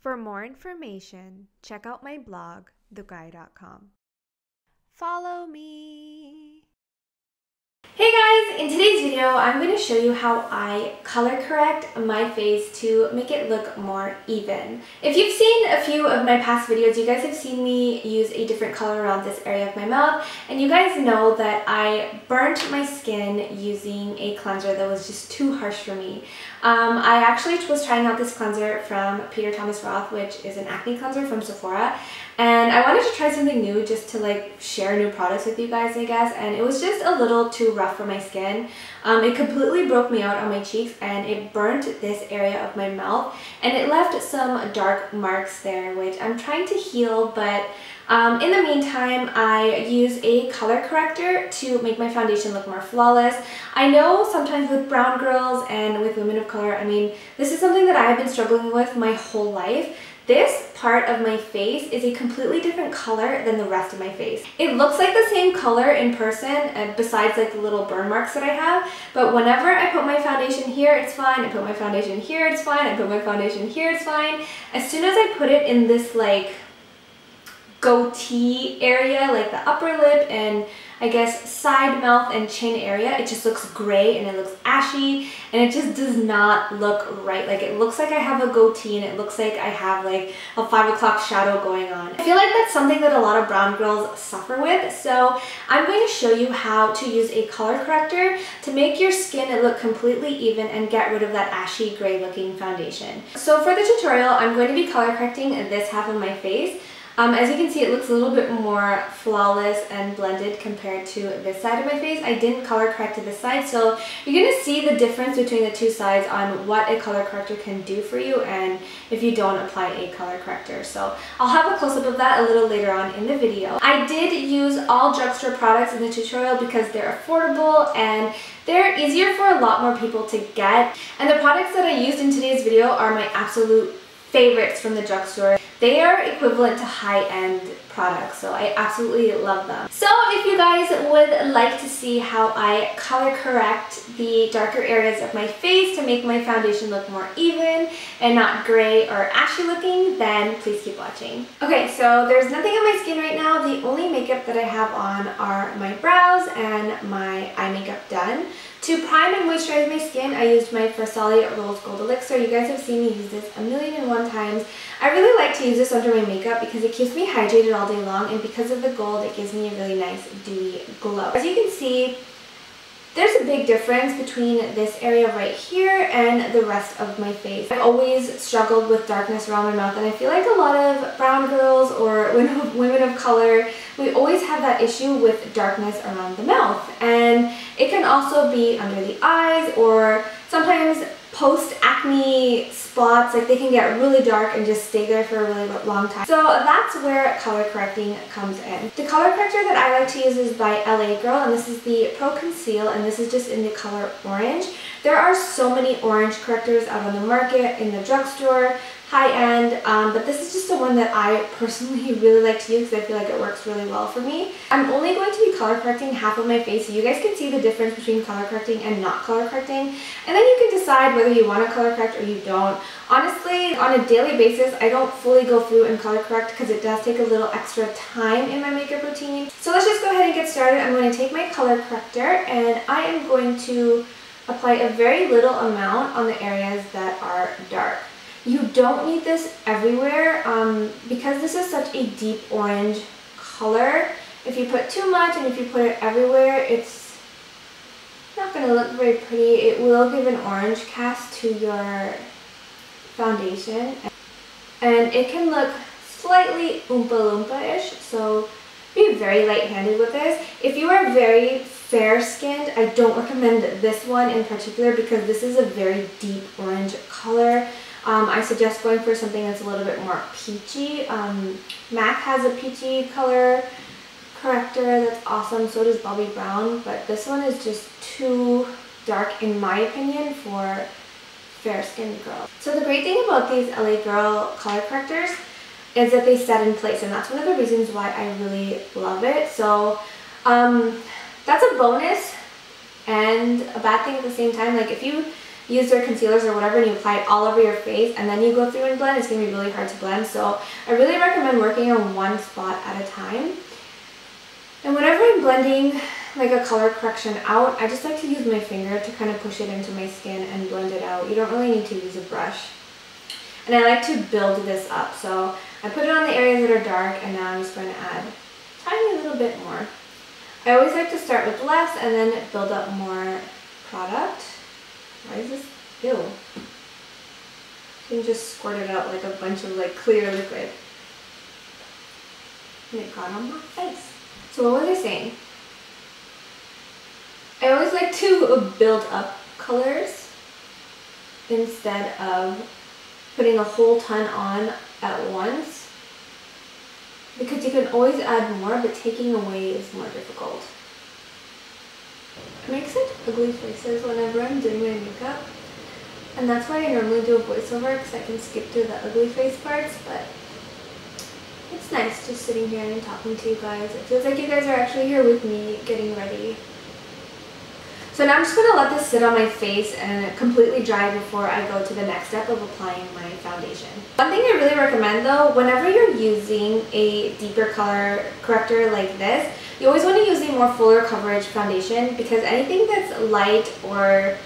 For more information, check out my blog, theguy.com. Follow me! Hey guys, in today's video I'm going to show you how I color correct my face to make it look more even. If you've seen a few of my past videos, you guys have seen me use a different color around this area of my mouth, and you guys know that I burnt my skin using a cleanser that was just too harsh for me. I actually was trying out this cleanser from Peter Thomas Roth, which is an acne cleanser from Sephora, and I wanted to try something new just to like share new products with you guys, I guess, and it was just a little too rough for my skin. It completely broke me out on my cheeks and it burnt this area of my mouth, and it left some dark marks there, which I'm trying to heal, but in the meantime, I use a color corrector to make my foundation look more flawless. I know sometimes with brown girls and with women of color, I mean, this is something that I have been struggling with my whole life. This part of my face is a completely different color than the rest of my face. It looks like the same color in person, besides like the little burn marks that I have, but whenever I put my foundation here, it's fine. I put my foundation here, it's fine. I put my foundation here, it's fine. As soon as I put it in this like goatee area, like the upper lip and I guess side mouth and chin area, it just looks gray and it looks ashy and it just does not look right. Like it looks like I have a goatee and it looks like I have like a 5 o'clock shadow going on. I feel like that's something that a lot of brown girls suffer with, so I'm going to show you how to use a color corrector to make your skin look completely even and get rid of that ashy gray looking foundation. So for the tutorial, I'm going to be color correcting this half of my face. As you can see, it looks a little bit more flawless and blended compared to this side of my face. I didn't color correct to this side, so you're going to see the difference between the two sides on what a color corrector can do for you and if you don't apply a color corrector. So I'll have a close-up of that a little later on in the video. I did use all drugstore products in the tutorial because they're affordable and they're easier for a lot more people to get. And the products that I used in today's video are my absolute favorites from the drugstore. They are equivalent to high-end products, so I absolutely love them. So if you guys would like to see how I color correct the darker areas of my face to make my foundation look more even and not gray or ashy looking, then please keep watching. Okay, so there's nothing on my skin right now. The only makeup that I have on are my brows and my eye makeup done. To prime and moisturize my skin, I used my Versali Rose Gold Elixir. You guys have seen me use this 1,000,001 times. I really like to use this under my makeup because it keeps me hydrated all day long, and because of the gold, it gives me a really nice dewy glow. As you can see, there's a big difference between this area right here and the rest of my face. I've always struggled with darkness around my mouth, and I feel like a lot of brown girls or women of color, we always have that issue with darkness around the mouth. And it can also be under the eyes, or sometimes post-acne spots, like they can get really dark and just stay there for a really long time. So that's where color correcting comes in. The color corrector that I like to use is by LA Girl, and this is the Pro Conceal, and this is just in the color orange. There are so many orange correctors out on the market, in the drugstore, high-end, but this is just the one that I personally really like to use because I feel like it works really well for me. I'm only going to be color correcting half of my face so you guys can see the difference between color correcting and not color correcting, and then you can decide whether you want to color correct or you don't. Honestly, on a daily basis, I don't fully go through and color correct because it does take a little extra time in my makeup routine. So let's just go ahead and get started. I'm going to take my color corrector and I am going to apply a very little amount on the areas that are dark. You don't need this everywhere because this is such a deep orange color. If you put too much and if you put it everywhere, it's not going to look very pretty. It will give an orange cast to your foundation, and it can look slightly Oompa Loompa-ish, so be very light-handed with this. If you are very fair-skinned, I don't recommend this one in particular because this is a very deep orange color. I suggest going for something that's a little bit more peachy. MAC has a peachy color corrector that's awesome, so does Bobbi Brown, but this one is just too dark in my opinion for fair-skinned girls. So the great thing about these LA Girl color correctors is that they set in place, and that's one of the reasons why I really love it. So that's a bonus and a bad thing at the same time. Like if you use their concealers or whatever and you apply it all over your face and then you go through and blend, it's going to be really hard to blend. So I really recommend working on one spot at a time. And whenever I'm blending like a color correction out, I just like to use my finger to kind of push it into my skin and blend it out. You don't really need to use a brush. And I like to build this up. So I put it on the areas that are dark and now I'm just going to add a tiny little bit more. I always like to start with less and then build up more product. Why is this? Ew. You can just squirt it out like a bunch of like clear liquid. And it got on my face. So what was I saying? I always like to build up colors instead of putting a whole ton on at once, because you can always add more, but taking away is more difficult. I make such ugly faces whenever I'm doing my makeup, and that's why I normally do a voiceover, because I can skip through the ugly face parts, but it's nice just sitting here and talking to you guys. It feels like you guys are actually here with me getting ready. So now I'm just going to let this sit on my face and completely dry before I go to the next step of applying my foundation. One thing I really recommend though, whenever you're using a deeper color corrector like this, you always want to use a more fuller coverage foundation, because anything that's light or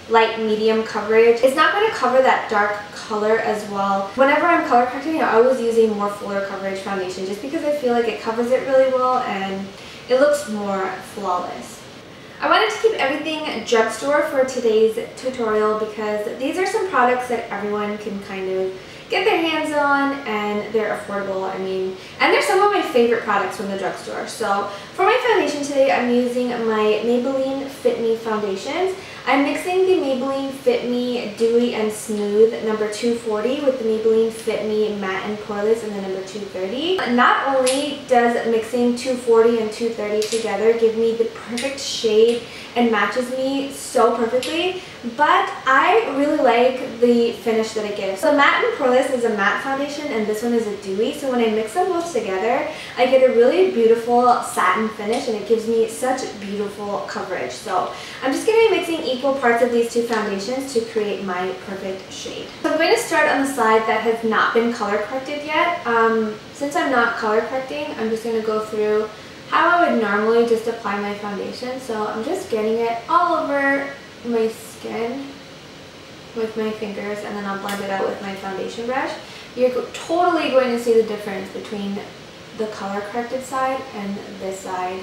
light medium coverage, it's not going to cover that dark color as well. Whenever I'm color correcting, I always use a more fuller coverage foundation just because I feel like it covers it really well and it looks more flawless. I wanted to keep everything drugstore for today's tutorial because these are some products that everyone can kind of get their hands on and they're affordable. I mean, and they're some of my favorite products from the drugstore. So for my foundation today, I'm using my Maybelline Fit Me foundations. I'm mixing the Maybelline Fit Me Dewy and Smooth number 240 with the Maybelline Fit Me Matte and Poreless in the number 230. Not only does mixing 240 and 230 together give me the perfect shade and matches me so perfectly, but I really like the finish that it gives. So Matte and Poreless is a matte foundation and this one is a dewy, so when I mix them both together, I get a really beautiful satin finish and it gives me such beautiful coverage. So I'm just going to be mixing equal parts of these two foundations to create my perfect shade. So I'm going to start on the side that has not been color corrected yet. Since I'm not color correcting, I'm just going to go through how I would normally just apply my foundation. So I'm just getting it all over my skin with my fingers and then I'll blend it out with my foundation brush. You're totally going to see the difference between the color corrected side and this side.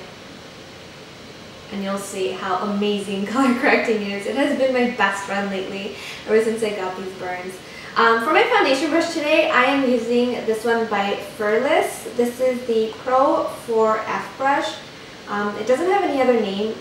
And you'll see how amazing color correcting is. It has been my best friend lately ever since I got these burns. For my foundation brush today, I am using this one by Furless. This is the Pro 4F brush. It doesn't have any other name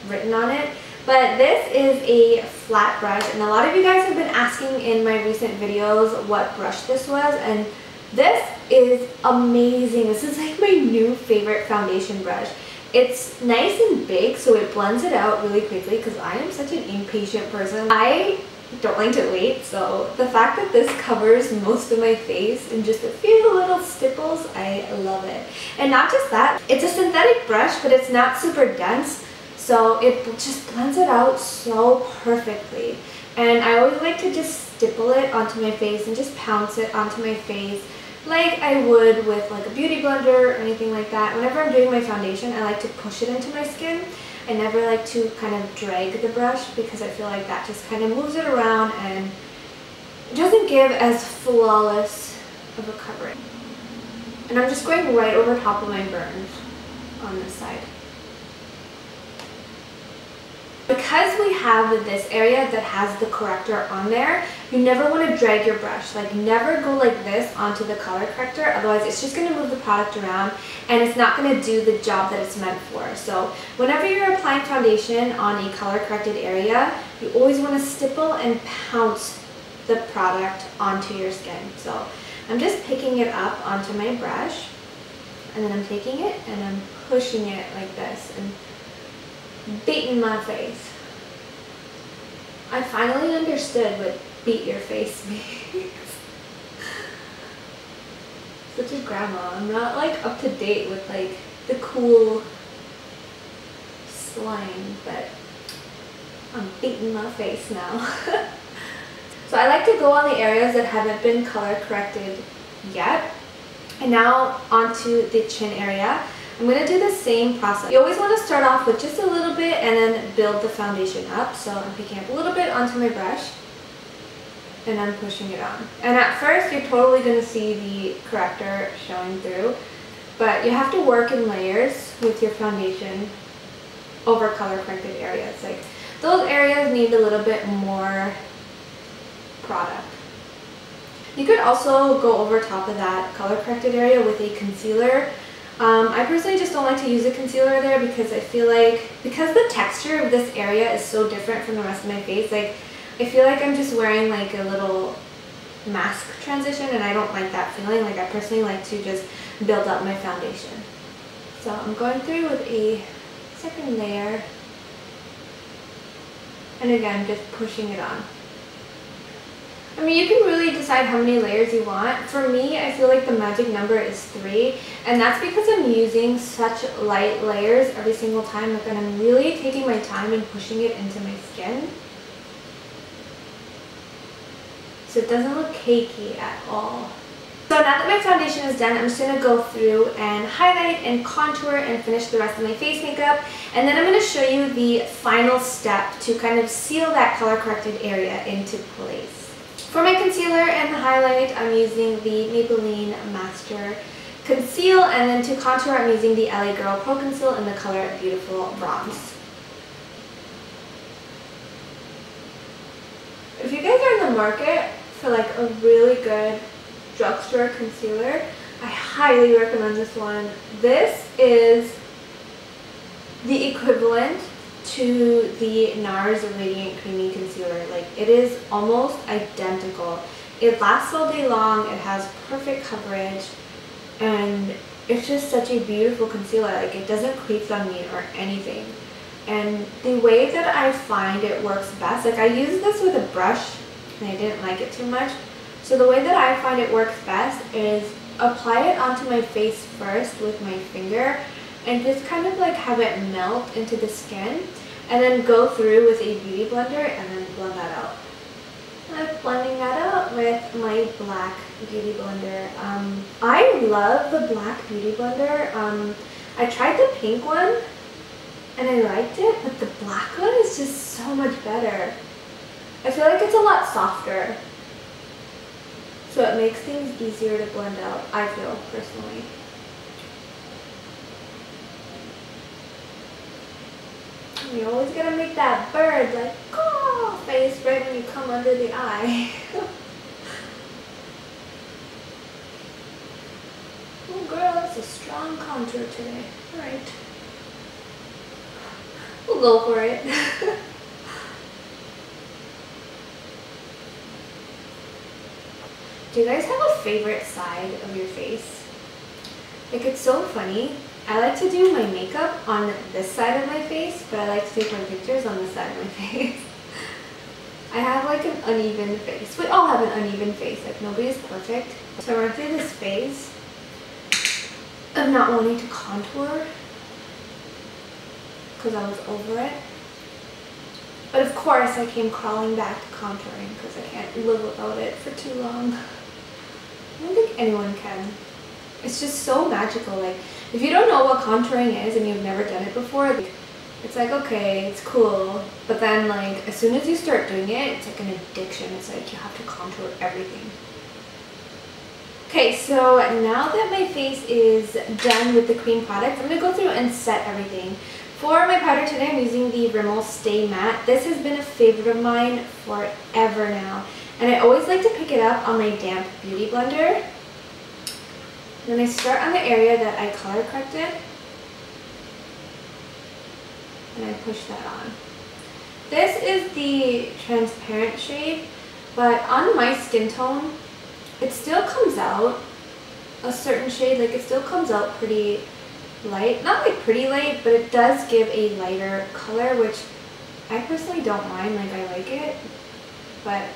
written on it, but this is a flat brush, and a lot of you guys have been asking in my recent videos what brush this was, and this is amazing. This is like my new favorite foundation brush. It's nice and big, so it blends it out really quickly because I am such an impatient person. I don't like to wait, so the fact that this covers most of my face in just a few little stipples, I love it. And not just that, it's a synthetic brush, but it's not super dense, so it just blends it out so perfectly. And I always like to just stipple it onto my face and just pounce it onto my face like I would with like a beauty blender or anything like that. Whenever I'm doing my foundation, I like to push it into my skin. I never like to kind of drag the brush because I feel like that just kind of moves it around and it doesn't give as flawless of a coverage. And I'm just going right over top of my burns on this side. Because we have this area that has the corrector on there, you never want to drag your brush. Like, never go like this onto the color corrector, otherwise it's just going to move the product around and it's not going to do the job that it's meant for. So whenever you're applying foundation on a color corrected area, you always want to stipple and pounce the product onto your skin. So I'm just picking it up onto my brush and then I'm taking it and I'm pushing it like this and beating my face. I finally understood what beat your face means. Such a grandma. I'm not like up to date with like the cool slang, but I'm beating my face now. So I like to go on the areas that haven't been color corrected yet. And now onto the chin area. I'm going to do the same process. You always want to start off with just a little bit and then build the foundation up. So I'm picking up a little bit onto my brush and I'm pushing it on. And at first you're totally going to see the corrector showing through, but you have to work in layers with your foundation over color corrected areas. Like those areas need a little bit more product. You could also go over top of that color corrected area with a concealer. I personally just don't like to use a concealer there because I feel like, because the texture of this area is so different from the rest of my face, like I feel like I'm just wearing like a little mask transition, and I don't like that feeling. Like I personally like to just build up my foundation. So I'm going through with a second layer, and again just pushing it on. I mean, you can really decide how many layers you want. For me, I feel like the magic number is 3, and that's because I'm using such light layers every single time. Like, and I'm really taking my time and pushing it into my skin, so it doesn't look cakey at all. So now that my foundation is done, I'm just going to go through and highlight and contour and finish the rest of my face makeup. And then I'm going to show you the final step to kind of seal that color corrected area into place. For my concealer and the highlight, I'm using the Maybelline Master Conceal, and then to contour, I'm using the LA Girl Pro Conceal in the color Beautiful Bronze. If you guys are in the market for like a really good drugstore concealer, I highly recommend this one. This is the equivalent to the NARS Radiant Creamy Concealer. Like, it is almost identical. It lasts all day long, it has perfect coverage, and it's just such a beautiful concealer. Like, it doesn't crease on me or anything. And the way that I find it works best, like I used this with a brush and I didn't like it too much. So the way that I find it works best is apply it onto my face first with my finger and just kind of like have it melt into the skin, and then go through with a beauty blender and then blend that out. I'm blending that out with my black beauty blender. I love the black beauty blender. I tried the pink one and I liked it, but the black one is just so much better. I feel like it's a lot softer, so it makes things easier to blend out, I feel, personally. You always gotta make that bird like caw face right when you come under the eye. Oh girl, that's a strong contour today. Alright. We'll go for it. Do you guys have a favorite side of your face? Like, it's so funny. I like to do my makeup on this side of my face, but I like to take my pictures on this side of my face. I have like an uneven face. We all have an uneven face, like nobody's perfect. So I went through this phase of not wanting to contour because I was over it. But of course I came crawling back to contouring because I can't live without it for too long. I don't think anyone can. It's just so magical. Like, if you don't know what contouring is and you've never done it before, like, it's like, okay, it's cool, but then like as soon as you start doing it, it's like an addiction. It's like you have to contour everything. Okay, so now that my face is done with the cream products, I'm going to go through and set everything. For my powder today, I'm using the Rimmel Stay Matte. This has been a favorite of mine forever now, and I always like to pick it up on my damp beauty blender. Then I start on the area that I color corrected, and I push that on. This is the transparent shade, but on my skin tone, it still comes out a certain shade. Like, it still comes out pretty light. Not like pretty light, but it does give a lighter color, which I personally don't mind. Like, I like it, but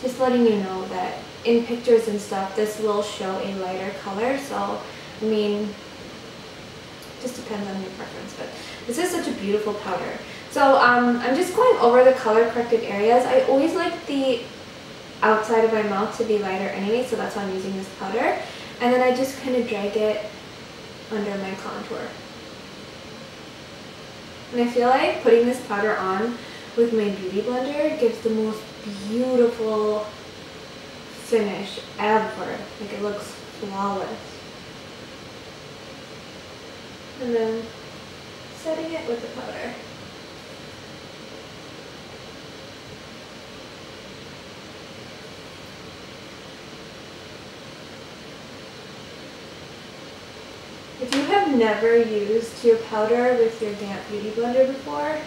just letting you know that in pictures and stuff, this will show a lighter color. So, I mean, just depends on your preference, but this is such a beautiful powder. So I'm just going over the color corrected areas. I always like the outside of my mouth to be lighter anyway, so that's why I'm using this powder. And then I just kind of drag it under my contour. And I feel like putting this powder on with my beauty blender gives the most beautiful finish ever. Like, it looks flawless. And then setting it with the powder. If you have never used your powder with your damp beauty blender before,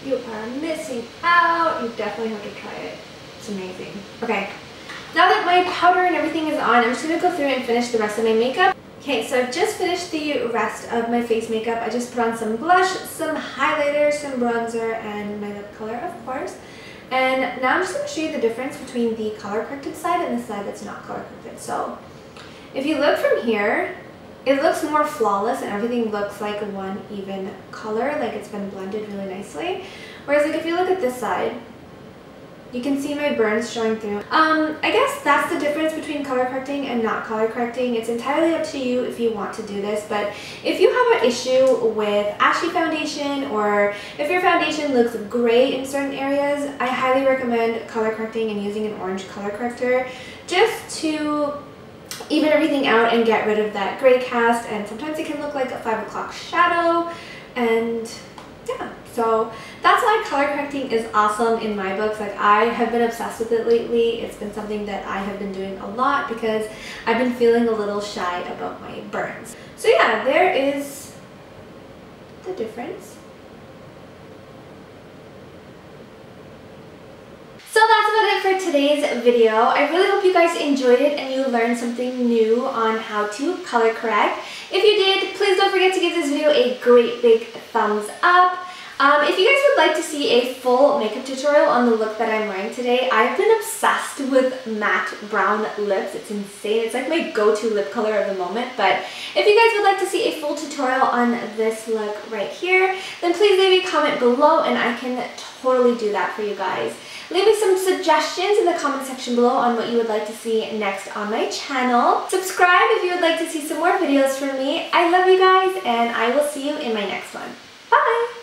you are missing out. You definitely have to try it. It's amazing. Okay, now that my powder and everything is on, I'm just going to go through and finish the rest of my makeup. Okay, so I've just finished the rest of my face makeup. I just put on some blush, some highlighter, some bronzer, and my lip color, of course. And now I'm just going to show you the difference between the color corrected side and the side that's not color corrected. So if you look from here, it looks more flawless and everything looks like one even color, like it's been blended really nicely. Whereas like if you look at this side, you can see my burns showing through. I guess that's the difference between color correcting and not color correcting. It's entirely up to you if you want to do this, but if you have an issue with ashy foundation, or if your foundation looks gray in certain areas, I highly recommend color correcting and using an orange color corrector just to even everything out and get rid of that gray cast. And sometimes it can look like a 5 o'clock shadow, and yeah, so that's why color correcting is awesome in my books. Like, I have been obsessed with it lately. It's been something that I have been doing a lot because I've been feeling a little shy about my burns. So yeah, there is the difference. So that's about it for today's video. I really hope you guys enjoyed it and you learned something new on how to color correct. If you did, please don't forget to give this video a great big thumbs up. If you guys would like to see a full makeup tutorial on the look that I'm wearing today, I've been obsessed with matte brown lips. It's insane. It's like my go-to lip color of the moment. But if you guys would like to see a full tutorial on this look right here, then please leave a comment below and I can totally do that for you guys. Leave me some suggestions in the comment section below on what you would like to see next on my channel. Subscribe if you would like to see some more videos from me. I love you guys, and I will see you in my next one. Bye!